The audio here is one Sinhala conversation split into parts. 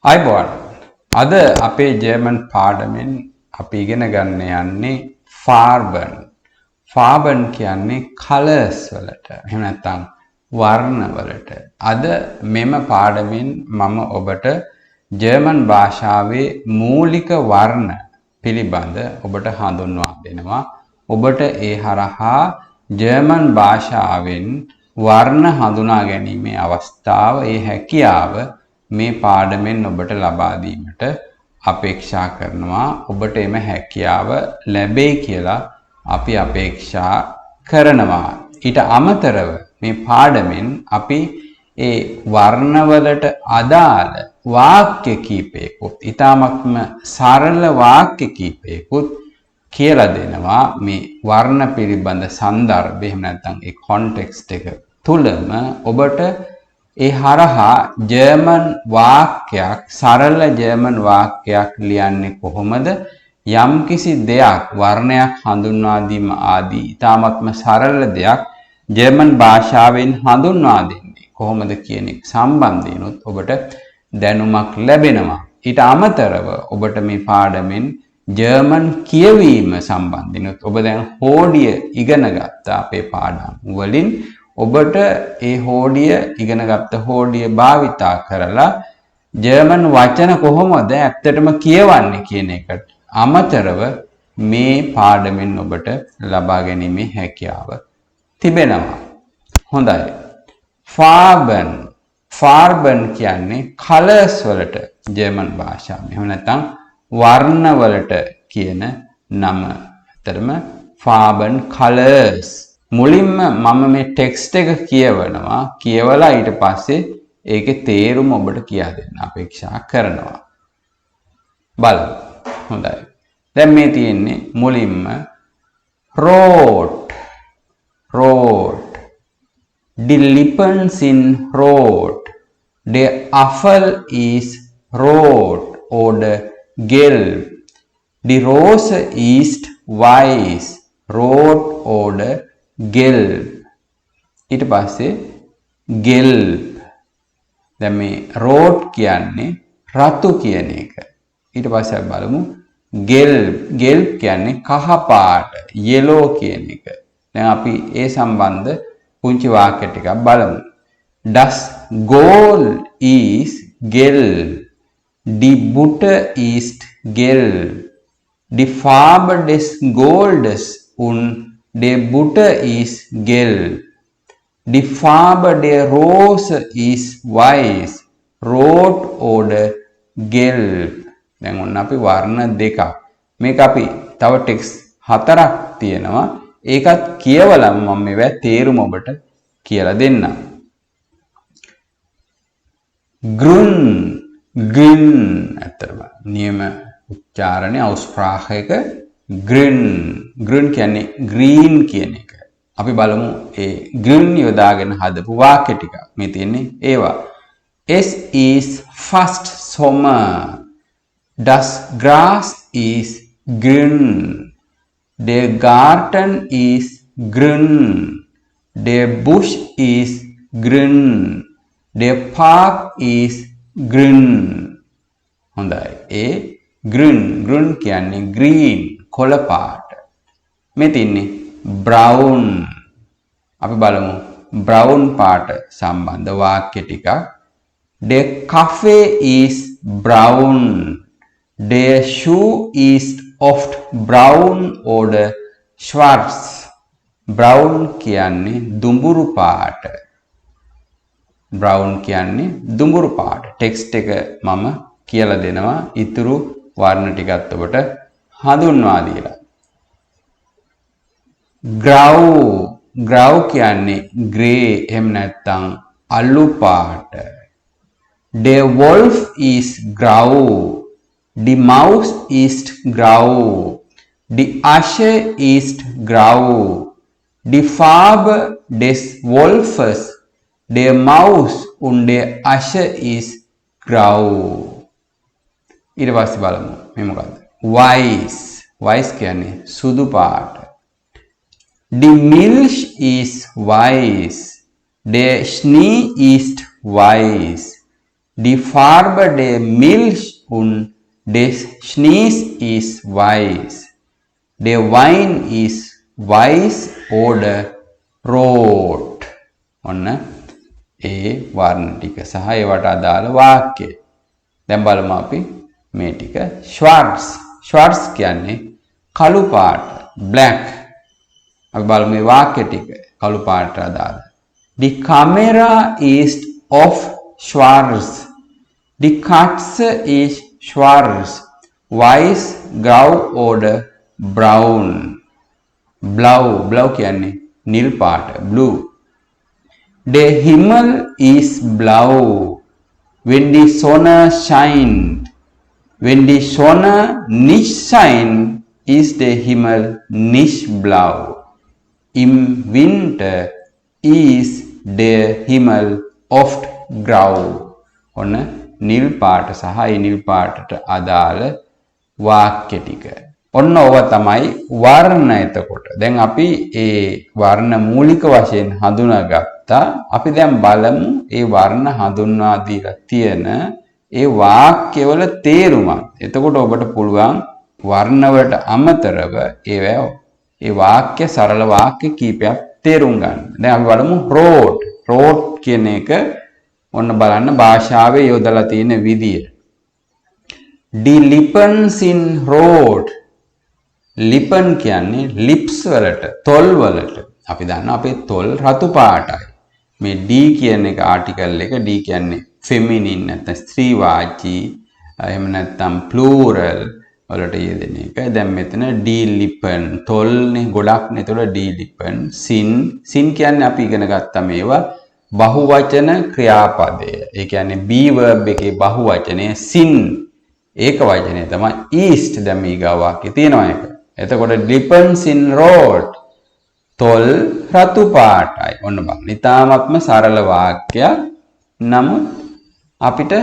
අයිබෝන් අද අපේ ජර්මන් පාඩමෙන් අපි ඉගෙන ගන්න යන්නේ ෆාර්බන්. ෆාර්බන් කියන්නේ කලර්ස් වලට. එහෙම නැත්නම් වර්ණ වලට. අද මෙම පාඩමෙන් මම ඔබට ජර්මන් භාෂාවේ මූලික වර්ණ පිළිබඳ ඔබට හඳුන්වා දෙනවා. ඔබට ඒ හරහා ජර්මන් භාෂාවෙන් වර්ණ හඳුනා ගැනීමේ අවස්ථාව, ඒ හැකියාව මේ පාඩමෙන් ඔබට ලබා දීමට අපේක්ෂා කරනවා. ඔබට එම හැකියාව ලැබෙයි කියලා අපි අපේක්ෂා කරනවා. ඊට අමතරව මේ පාඩමෙන් අපි ඒ වර්ණවලට අදාළ වාක්‍ය කීපයකුත්, ඊටාත්ම සරල වාක්‍ය කීපයකුත් කියලා දෙනවා. මේ වර්ණ පිළිබඳ සන්දර්භය, එහෙම නැත්නම් ඒ කොන්ටෙක්ස්ට් එක තුලම ඔබට ඒ හරහා ජර්මන් වාක්‍යයක්, සරල ජර්මන් වාක්‍යයක් ලියන්නේ කොහොමද? යම්කිසි දෙයක්, වර්ණයක් හඳුන්වා දීම ආදී ඊටාත්ම සරල දෙයක් ජර්මන් භාෂාවෙන් හඳුන්වා දෙන්නේ කොහොමද කියන එක සම්බන්ධයෙන්ුත් ඔබට දැනුමක් ලැබෙනවා. ඊට අමතරව ඔබට මේ පාඩමෙන් ජර්මන් කියවීම සම්බන්ධයෙන්ුත් ඔබ දැන් හෝඩිය ඉගෙන ගත්තා. අපේ පාඩම් වලින් ඔබට ඒ හෝඩිය ඉගෙනගත්ත හෝඩිය භාවිතා කරලා ජර්මන් වචන කොහොමද ඇත්තටම කියවන්නේ කියන එකට අමතරව මේ පාඩමෙන් ඔබට ලබා ගැනීමේ හැකියාව තිබෙනවා. හොඳයි. ෆාර්බන්. ෆාර්බන් කියන්නේ කලර්ස් වලට ජර්මන් භාෂාවේ. එහෙම නැත්නම් වර්ණ වලට කියන නම. ඇත්තටම ෆාර්බන් කලර්ස්. මුලින්ම මම මේ ටෙක්ස්ට් එක කියවනවා. කියවලා ඊට පස්සේ ඒකේ තේරුම ඔබට කියා දෙන්න අපේක්ෂා කරනවා. බලමු. හොඳයි. දැන් මේ තියෙන්නේ මුලින්ම rot. rot. Die Lippen sind rot. Der Apfel ist rot oder gelb. Die Rose ist weiß, rot oder gelb. ඊට පස්සේ gelb. දැන් මේ rot කියන්නේ රතු කියන එක. ඊට පස්සේ අපි බලමු gelb. gelb කියන්නේ කහ පාට, yellow කියන එක. දැන් අපි ඒ සම්බන්ධ පුංචි වාක්‍ය ටිකක් බලමු. Das Gold ist gelb. Die Butter ist gelb. Die Farbe des Goldes und der Butter ist gelb. Die Farbe der Rose ist weiß, rot oder gelb. දැන් ඔන්න අපි වර්ණ දෙකක්. මේක අපි තව ටෙක්ස්ට් හතරක් තියෙනවා. ඒකත් කියවලම මම මේවා තේරුම ඔබට කියලා දෙන්නම්. grün. grün. අතරම නියම උච්චාරණය අවස්ප්‍රාහයක grün. grün කියන්නේ green කියන එක. අපි බලමු ඒ grün යොදාගෙන හදපු වාක්‍ය ටික. මේ තියෙන්නේ ඒවා. Es ist fast Sommer. Das Gras ist grün. Der Garten ist grün. Der Busch ist grün. Der Park ist grün. හොඳයි. ඒ grün. grün කියන්නේ green, කොළ පාට. මේ තින්නේ brown. අපි බලමු brown පාට සම්බන්ධ වාක්‍ය ටිකක්. Der Kaffee ist brown. Der Schuh ist oft braun oder schwarz. brown කියන්නේ දුඹුරු පාට. brown කියන්නේ දුඹුරු පාට. ටෙක්ස්ට් එක මම කියලා දෙනවා. ඊතුරු වර්ණ ටිකත් ඔබට හඳුන්වා දීලා. grau. grau කියන්නේ grey, එහෙම නැත්නම් අලු පාට. Der Wolf ist grau. Die Maus ist grau. Die Asche ist grau. Die Farbe des Wolfes, der Maus und der Asche ist grau. ඊට පස්සේ බලමු මේ මොකක්ද? Weiß. Weiß කියන්නේ සුදු පාට. Die Milch ist weiß. Der Schnee ist weiß. Die Farbe der Milch und des Schnees ist weiß. Der Wein ist weiß oder rot. ඔන්න ඒ වර්ණ ටික සහ ඒවට අදාළ වාක්‍ය. දැන් බලමු අපි මේ ටික. Schwarz කියන්නේ කළු පාට, black. අපි බලමු මේ වාක්‍ය ටික කළු පාටට අදාළ. Die Kamera ist auf schwarz. Die Katze ist schwarz. Weiß, grau oder brown. Blau කියන්නේ නිල් පාට, blue. Der Himmel ist blau. Wenn die Sonne scheint. Wenn die Sonne nicht scheint, ist der Himmel nicht blau. Im Winter ist der Himmel oft grau. ඔන්න නිල් පාට සහ ඒ නිල් පාටට අදාළ වාක්‍ය ටික. ඔන්න ඕව තමයි වර්ණ. එතකොට දැන් අපි ඒ වර්ණ මූලික වශයෙන් හඳුනාගත්තා. අපි දැන් බලමු ඒ වර්ණ හඳුන්වා දීලා තියෙන ඒ වාක්‍යවල තේරුමක්. එතකොට ඔබට පුළුවන් වර්ණ වලට අමතරව ඒ වාක්‍ය සරල වාක්‍ය කීපයක් තේරුම් ගන්න. දැන් අපි බලමු road කියන එක ඔන්න බලන්න භාෂාවේ යොදලා තියෙන විදිය. Die Lippen sind rot. Lippen කියන්නේ lips වලට, තොල් වලට. අපි දන්නවා අපේ තොල් රතු පාටයි. මේ D කියන එක ආටිකල් එක D කියන්නේ feminine නැත්නම් ස්ත්‍රී වාචී එහෙම නැත්නම් plural වලට යෙදෙන එක. දැන් මෙතන D lippen තොල්නේ ගොඩක්නේ. ඒතකොට D lippen sin කියන්නේ අපි ඉගෙන ගත්තා මේවා බහුවචන ක්‍රියාපදය. ඒ කියන්නේ be verb එකේ බහුවචනය sin. ඒක වචනය තමයි east. දැන් මේ ගාව වාක්‍යය තියෙනවා එක. එතකොට lippen sind rot. තොල් රතු පාටයි. ඔන්න බලන්න. ඊටාත්ම සරල වාක්‍යයක්. නමුත් අපිට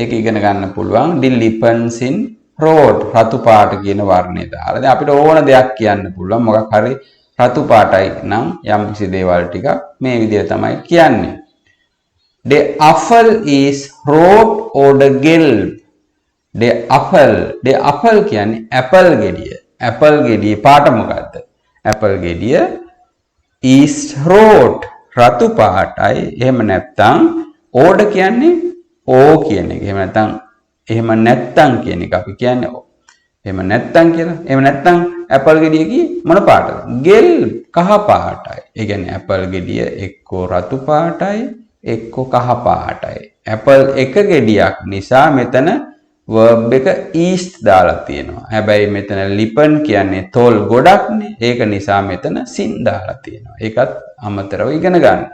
ඒක ඉගෙන ගන්න පුළුවන් die Lippen sind rot. රතු පාට කියන වර්ණය දාලා. දැන් අපිට ඕන දෙයක් කියන්න පුළුවන්. මොකක් හරි රතු පාටයි නම් යම් කිසි දේවල් ටික මේ විදිහට තමයි කියන්නේ. Der Apfel ist rot oder gelb. Der Apfel කියන්නේ apple ගෙඩිය. apple ගෙඩියේ පාට මොකද්ද? apple ගෙඩිය is rot රතු පාටයි. එහෙම නැත්නම් oder කියන්නේ ඕ කියන එක. එහෙම නැත්නම් කියන එක අපි කියන්නේ එහෙම නැත්නම් කියලා. එහෙම නැත්නම් ඇපල් ගෙඩිය කී මොන පාටද? ගෙල් කහ පාටයි. ඒ කියන්නේ ඇපල් ගෙඩිය එක්කෝ රතු පාටයි එක්කෝ කහ පාටයි. ඇපල් එක ගෙඩියක් නිසා මෙතන verb එක east දාලා තියෙනවා. හැබැයි මෙතන lippen කියන්නේ තොල් ගොඩක්නේ. ඒක නිසා මෙතන sin දාලා තියෙනවා. ඒකත් අමතරව ඉගෙන ගන්න.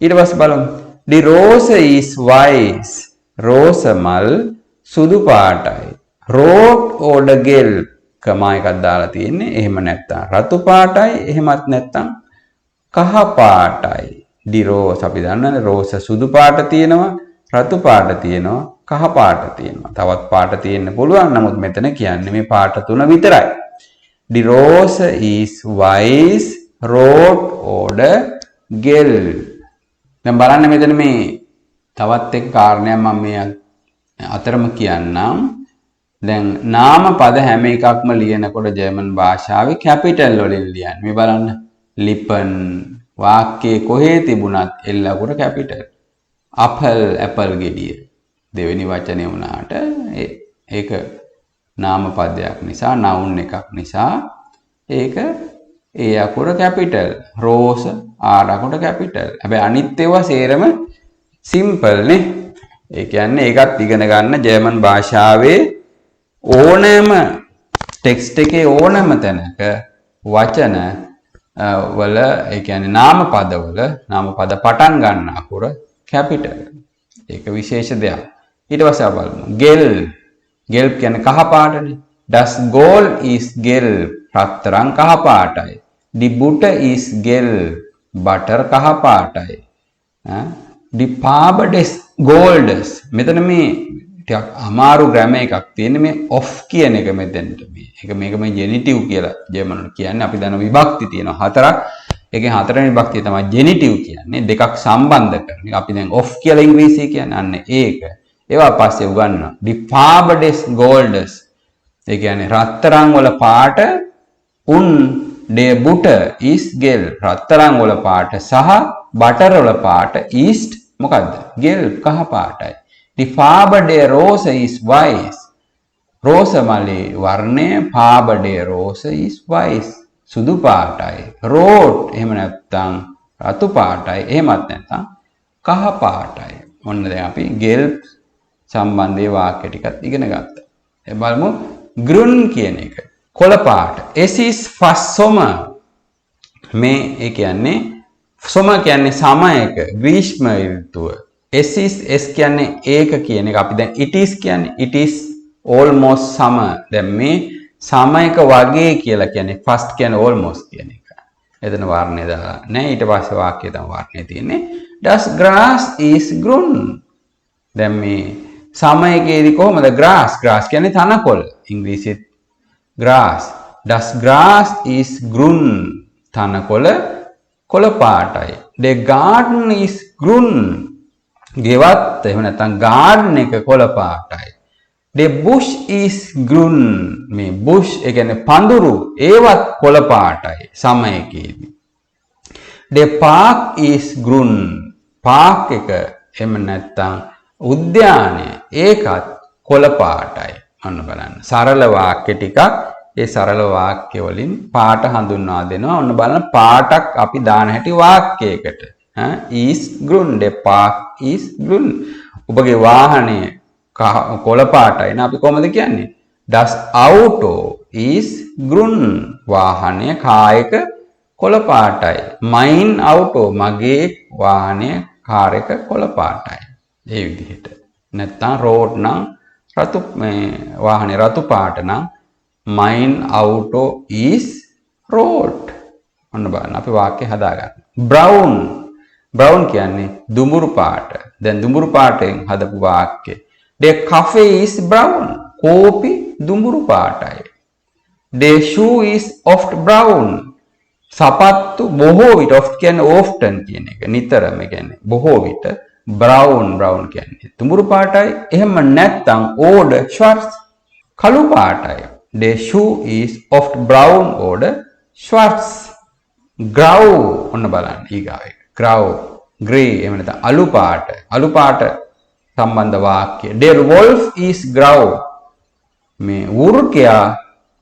ඊට පස්සේ බලමු. Die Rose is weiß. රෝස මල් සුදු පාටයි. rot oder gelb කමා එකක් දාලා තියෙන්නේ. එහෙම නැත්නම් රතු පාටයි. එහෙමත් නැත්නම් කහ පාටයි. Die Rose අපි දන්නනේ රෝස සුදු පාට තියෙනවා, රතු පාට තියෙනවා, කහ පාට තියෙනවා. තවත් පාට තියෙන්න පුළුවන්. නමුත් මෙතන කියන්නේ මේ පාට තුන විතරයි. Die Rose is weiß, rot oder gelb. දැන් බලන්න මෙතන මේ තවත් එක් කාරණයක් මම මේ අතරම කියන්නම්. දැන් නාම පද හැම එකක්ම ලියනකොට ජර්මන් භාෂාවේ කැපිටල් වලින් ලියන්නේ. මේ බලන්න lippen වාක්‍යයේ කොහේ තිබුණත් එල්ලකුර කැපිටල්. apple ගෙඩිය දෙවෙනි වචනේ වුණාට ඒක නාම පදයක් නිසා noun එකක් නිසා ඒක ඒ අකුර කැපිටල්. rose r අකුර කැපිටල්. හැබැයි අනිත් ඒවා සේරම simple නේ. ඒ කියන්නේ ඒකත් ඉගෙන ගන්න ජර්මන් භාෂාවේ ඕනෑම ටෙක්ස්ට් එකේ ඕනෑම තැනක වචන වල ඒ කියන්නේ නාම පද පටන් ගන්න අකුර කැපිටල්. ඒක විශේෂ දෙයක්. ඊට පස්සේ අපි බලමු gelb කියන්නේ කහ පාටනේ. das Gold is gelb. රත්තරන් කහ පාටයි. die Butter is gelb. butter කහ පාටයි. die Farbe des Goldes. මෙතන මේ ටිකක් අමාරු ග්‍රැමර් එකක් තියෙන මේ of කියන එක මෙතෙන්ට මේක මේ ජෙනිටිව් කියලා ජර්මන් වල කියන්නේ. අපි දන්න විභක්ති තියෙනවා 4ක්. ඒකේ හතරවෙනි විභක්තිය තමයි ජෙනිටිව් කියන්නේ. දෙකක් සම්බන්ධ කරන. අපි දැන් ඔෆ් කියලා ඉංග්‍රීසියේ කියන්නේ අන්න ඒක. ඒවා පස්සේ උගන්වනවා. the farbades goldes. ඒ කියන්නේ රත්තරන් වල පාට උන් der butter is gel. රත්තරන් වල පාට සහ බටර් වල පාට east මොකද්ද? gel කහ පාටයි. the farbade rose is weiß. රෝස මලේ වර්ණය පාබඩේ රෝස is weiß සුදු පාටයි. රෝඩ් එහෙම නැත්නම් රතු පාටයි. එහෙමත් නැත්නම් කහ පාටයි. ඔන්න දැන් අපි ගෙල් සම්බන්ධයේ වාක්‍ය ටිකත් ඉගෙන ගත්තා. ඒ බලමු ග්‍රුන් කියන එක. කොළ පාට. es is fast summer. මේ ඒ කියන්නේ summer කියන්නේ සමයක ග්‍රීෂ්ම ඍතුව. es කියන්නේ ඒක කියන එක. අපි දැන් it is කියන්නේ it is almost summer. දැන් මේ සමයක වගේ කියලා කියන්නේ first කියන්නේ almost කියන එක. එතන වර්ණය දාලා නෑ. ඊට පස්සේ වාක්‍යය තමයි වර්ණය තියෙන්නේ. Das grass is grün. දැන් මේ සමයකේදී කොහොමද grass කියන්නේ තනකොළ. ඉංග්‍රීසියෙන් grass. Das grass is grün. තනකොළ කොළ පාටයි. The garden is grün. ගෙවත් එහෙම නැත්නම් garden එක කොළ පාටයි. The bush is grün. මේ bush ඒ කියන්නේ පඳුරු ඒවත් කොළ පාටයි සමයකේදී. The park is grün. park එක එහෙම නැත්නම් උද්‍යානය ඒකත් කොළ පාටයි. අන්න බලන්න. සරල වාක්‍ය ටිකක් ඒ සරල වාක්‍ය වලින් පාට හඳුන්වා දෙනවා. ඔන්න බලන්න පාටක් අපි දාන හැටි වාක්‍යයකට. is grün. The park is grün. ඔබගේ වාහනය කොළ පාටයි නේ අපි කොහොමද කියන්නේ? Das Auto is grün. වාහනය කායක කොළ පාටයි. Mein Auto මගේ වාහනය කාර් එක කොළ පාටයි. ඒ විදිහට. නැත්තම් road නම් රතු මේ වාහනේ රතු පාට නම් Mein Auto is road. ඔන්න බලන්න අපි වාක්‍ය හදාගන්න. Brown. Brown කියන්නේ දුඹුරු පාට. දැන් දුඹුරු පාටෙන් හදපු වාක්‍ය. The coffee is brown. කෝපි දුඹුරු පාටයි. The shoe is oft brown. සපත්තු බොහෝ විට oft කියන්නේ often කියන එක. නිතරම කියන්නේ බොහෝ විට brown කියන්නේ දුඹුරු පාටයි. එහෙම නැත්නම් oder schwarz කළු පාටයි. The shoe is oft brown oder schwarz. grau ඔන්න බලන්න ඊගාව එක. grau grey එහෙම නැත්නම් අලු පාට. අලු පාට සම්බන්ධ වාක්‍ය. Der wolf is grau. මේ වෘකයා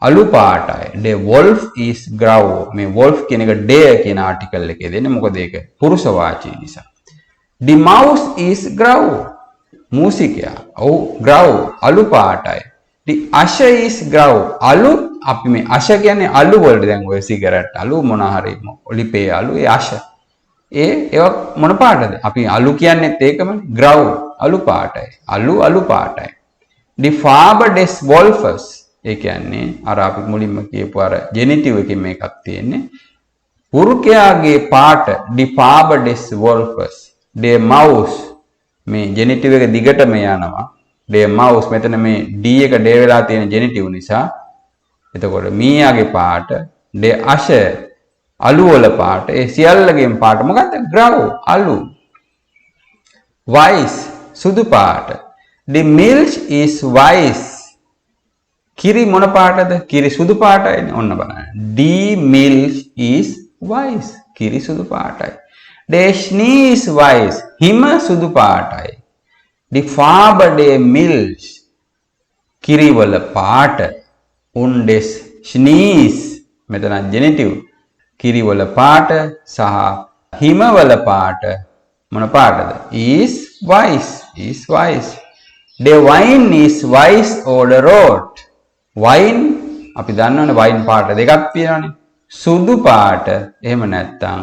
අලු පාටයි. Der wolf is grau. මේ wolf කියන එක der කියන ආටිකල් එකේ දෙන්නේ. මොකද ඒක පුරුෂ වාචී නිසා. Die mouse is grau. මූසිකයා. ඔව් grau අලු පාටයි. Die Asche is grau. අලු අපි මේ Asche කියන්නේ අලු වලට දැන් ඔය සිගරට් අලු මොන හරි ඔලිපේ අලු ඒ Asche. ඒවා මොන පාටද? අපි අලු කියන්නේත් ඒකමනේ. grau අලු පාටයි. අලු පාටයි. Die Farbe des Wolfes ඒ කියන්නේ අර අපි මුලින්ම කියපු අර ජෙනිටිව් එකකින් මේකක් තියෙන්නේ. පුරුකයාගේ පාට die Farbe des Wolfes. Der Maus මේ ජෙනිටිව් එක දිගටම යනවා. der Maus මෙතන මේ d එක d වෙලා තියෙන ජෙනිටිව් නිසා. එතකොට මීයාගේ පාට der Asche අලු වල පාට ඒ සියල්ලගෙන් පාට මොකක්ද? grau අලු. weiß සුදු පාට. The milk is weiß. කිරි මොන පාටද? කිරි සුදු පාටයිනේ. ඔන්න බලන්න. Die milk is weiß. කිරි සුදු පාටයි. Der Schnee is weiß. හිම සුදු පාටයි. Die Farbe der Milch. කිරි වල පාට. Und des Schnees මෙතන ජෙනිටිව්. කිරි වල පාට සහ හිම වල පාට මොන පාටද? is weiß. is weiß. Der Wein is weiß oder rot. Wine අපි දන්නවනේ වයින් පාට දෙකක් තියෙනවානේ. සුදු පාට එහෙම නැත්නම්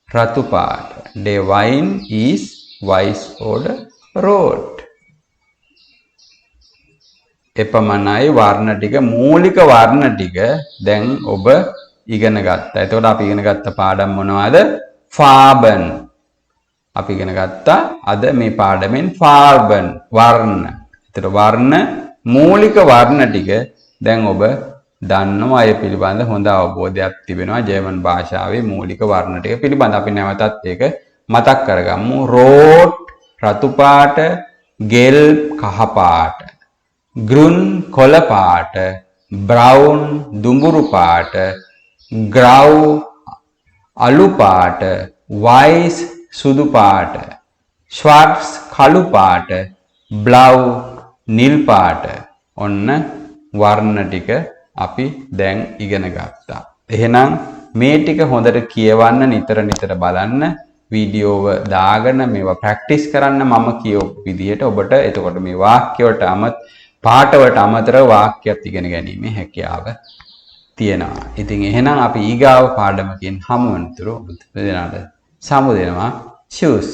රතු පාට. Der Wein is weiß oder rot. එපමණයි වර්ණ ටික මූලික වර්ණ ටික දැන් ඔබ ඉගෙන ගත්තා. එතකොට අපි ඉගෙන ගත්ත පාඩම් මොනවද? Farben. අපි ඉගෙන ගත්තා අද මේ පාඩමෙන් Farben වර්ණ. එතකොට වර්ණ මූලික වර්ණ ටික දැන් ඔබ දන්නවා අය පිළිබඳ හොඳ අවබෝධයක් තිබෙනවා ජර්මන් භාෂාවේ මූලික වර්ණ ටික පිළිබඳ. අපි නැවතත් ඒක මතක් කරගමු. රෝට් රතු පාට, ගෙල් කහ පාට, ග්‍රුන් කොළ පාට, බ්‍රවුන් දුඹුරු පාට, ග්‍රව් අලු පාට, වයිස් සුදු පාට, ශ්වර්ට්ස් කළු පාට, බ්ලව් නිල් පාට. ඔන්න වර්ණ ටික අපි දැන් ඉගෙන ගත්තා. එහෙනම් මේ ටික හොඳට කියවන්න, නිතර බලන්න, වීඩියෝව දාගෙන මේවා ප්‍රැක්ටිස් කරන්න මම කියවපු විදිහට ඔබට. එතකොට මේ වාක්‍යවලට පාඨවලට අමතරව වාක්‍යත් ඉගෙන ගැනීමේ හැකියාව තියෙනවා. ඉතින් එහෙනම් අපි ඊගාව පාඩමකින් හමු වෙනතුරු ඔබ දෙනාට සමු දෙනවා. choose